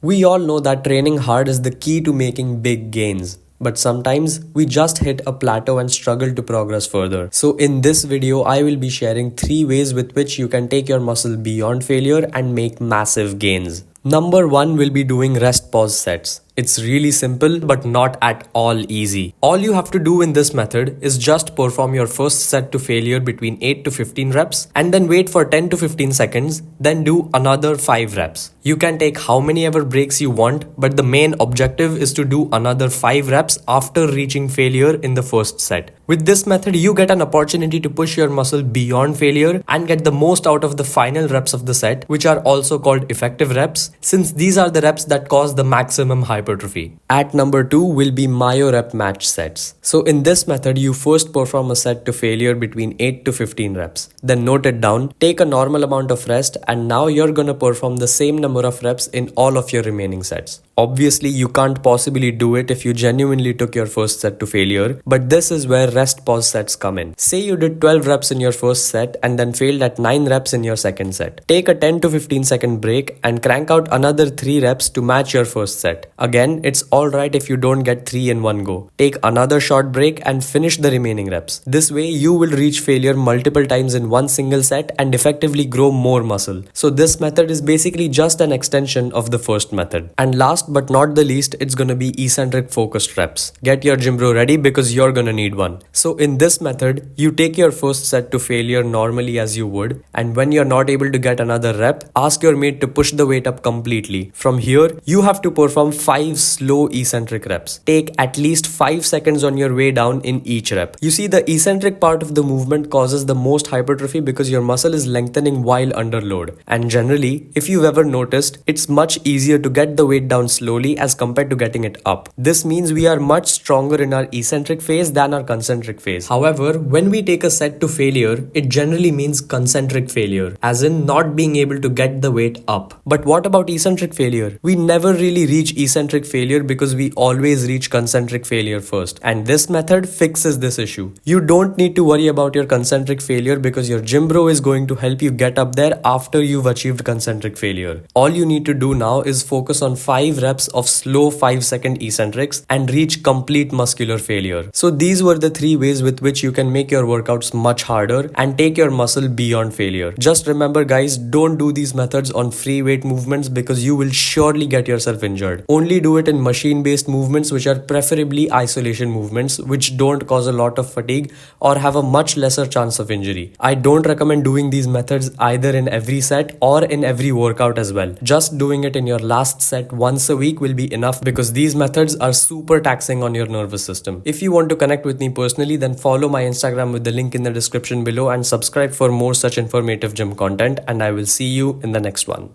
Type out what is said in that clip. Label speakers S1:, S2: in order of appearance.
S1: We all know that training hard is the key to making big gains. But sometimes we just hit a plateau and struggle to progress further. So in this video, I will be sharing 3 ways with which you can take your muscle beyond failure and make massive gains. Number 1 will be doing rest pause sets. It's really simple but not at all easy. All you have to do in this method is just perform your first set to failure between 8 to 15 reps and then wait for 10 to 15 seconds, then do another 5 reps. You can take how many ever breaks you want, but the main objective is to do another 5 reps after reaching failure in the first set. With this method, you get an opportunity to push your muscle beyond failure and get the most out of the final reps of the set, which are also called effective reps, since these are the reps that cause the maximum hypertrophy. At number 2 will be MyOR rep match sets. So in this method, you first perform a set to failure between 8 to 15 reps. Then note it down, take a normal amount of rest, and now you're gonna perform the same number of reps in all of your remaining sets. Obviously, you can't possibly do it if you genuinely took your first set to failure, but this is where rest pause sets come in. Say you did 12 reps in your first set and then failed at 9 reps in your second set. Take a 10 to 15 second break and crank out another 3 reps to match your first set. Again, it's alright if you don't get 3 in one go. Take another short break and finish the remaining reps. This way, you will reach failure multiple times in one single set and effectively grow more muscle. So this method is basically just an extension of the first method. And last but not the least, it's gonna be eccentric focused reps. Get your gym bro ready because you're gonna need one. So in this method, you take your first set to failure normally as you would, and when you're not able to get another rep, ask your mate to push the weight up completely. From here, you have to perform 5 slow eccentric reps. Take at least 5 seconds on your way down in each rep. You see, the eccentric part of the movement causes the most hypertrophy because your muscle is lengthening while under load. And generally, if you've ever noticed, it's much easier to get the weight down slowly as compared to getting it up. This means we are much stronger in our eccentric phase than our concentric phase. However, when we take a set to failure, it generally means concentric failure, as in not being able to get the weight up. But what about eccentric failure? We never really reach eccentric failure because we always reach concentric failure first. And this method fixes this issue. You don't need to worry about your concentric failure because your gym bro is going to help you get up there after you've achieved concentric failure. All you need to do now is focus on 5 reps of slow 5-second eccentrics and reach complete muscular failure. So these were the 3 ways with which you can make your workouts much harder and take your muscle beyond failure. Just remember guys, don't do these methods on free weight movements because you will surely get yourself injured. Only do it in machine-based movements, which are preferably isolation movements, which don't cause a lot of fatigue or have a much lesser chance of injury. I don't recommend doing these methods either in every set or in every workout as well. Just doing it in your last set once a week will be enough because these methods are super taxing on your nervous system. If you want to connect with me personally, then follow my Instagram with the link in the description below and subscribe for more such informative gym content, and I will see you in the next one.